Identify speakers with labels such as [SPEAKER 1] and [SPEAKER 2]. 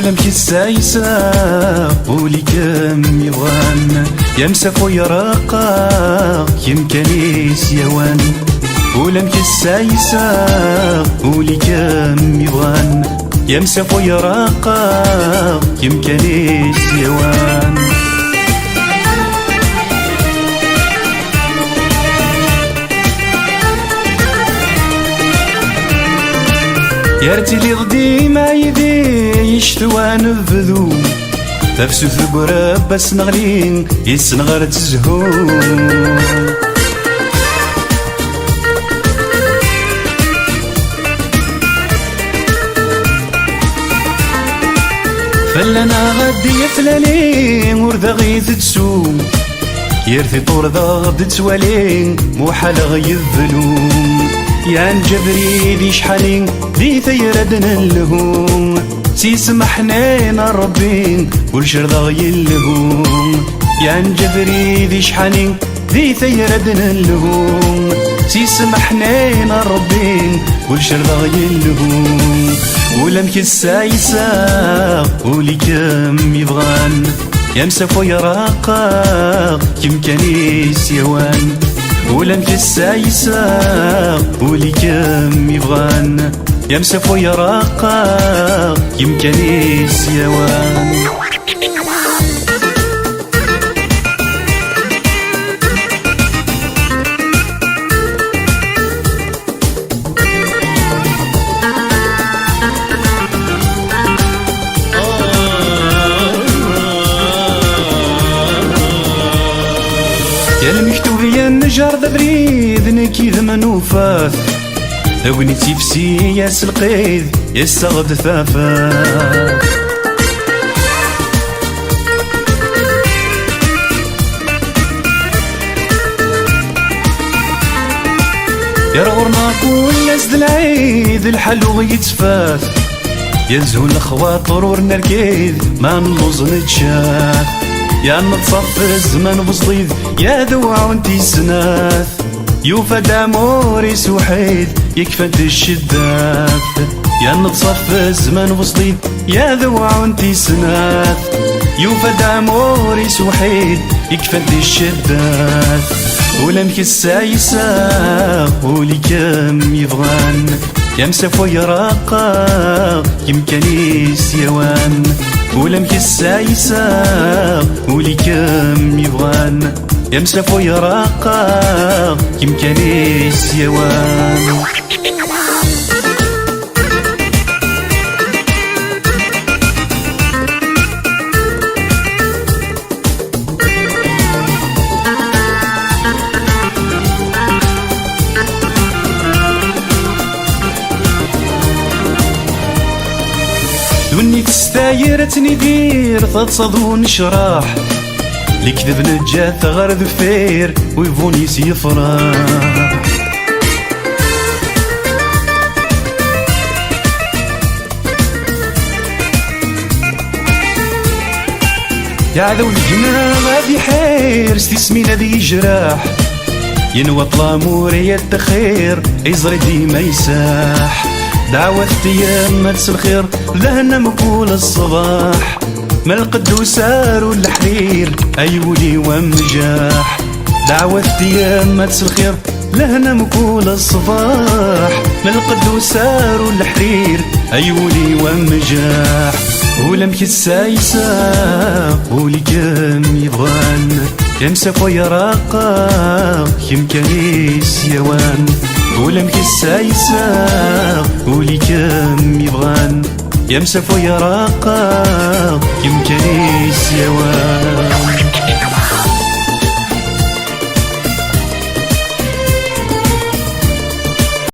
[SPEAKER 1] ولم كسايسا قولي كم يضان يمسك ويراقا يمكنيس يوان ولم كسايسا قولي كم يضان يمسك ويراقا يمكنيس يوان يارتي لي ضدي ما يدي يشتوان بذو تفسو ثقرب بس نغلين يسنغر تزهو فلنا غدي يفلالي ورد غيث تسو يرثي طور ذا غد توالي موحل غيذلو يا نجبري ذي شحالين ذي ثيردنا لهم سيسمحنا ربي كل شرضا غيلهم يا نجبري ذي شحالين ذي ثيردنا لهم سيسمحنا ربي كل شرضا غيلهم ولم كسايسا ولي كم يبغان يمسك ويراقا يمكنيس يوان ولم كسايسا ولي كم يبغان يمسك ويراقا يمكنيس يوان يا المكتوب يا النجار ذا بريد نكيذ منوفات ذوقني تيفسي يا سلقيد يا السغد ثافات يا رغرنا كل ناس العيد الحلو يتفات يا نزهو الخواطر ورنركيد ما نلوز نتشاف يا نتصف الزمان بصديد يا ذوع وانتي سناث يوفى داموريس وحيد يكفى الشدات يا نتصف الزمان بصديد يا ذوع وانتي سناث يوفى داموريس وحيد يكفى الشدات ولم كسايسا ولي كم يبغان يمسك ويراقا يمكنيس يوان ولم كسايسا ولي كم يبغان يمسك ويراقا يمكنيس يوان دوني تستاير تندير تتصدون شراح لكذب نجات غير ذفير ويفونيس يفرح يا عذو الجنة غادي حير استسمين ذي جراح ينوى طلامور يتخير يزري ديما يساح دعوة ايام مدس الخير ذهنا مقول الصباح ما القدوسار والحرير ايولي ومجاح دعوة ايام مدس الخير لهنا مقول الصباح ما القدوسار والحرير ايولي ومجاح ولم كسايسا ولي كم يبغان يمسك ويراقا يمكنيس يوان ولم كسايسا ولي كم يبغان يمسك ويراقا يمكنيس يوان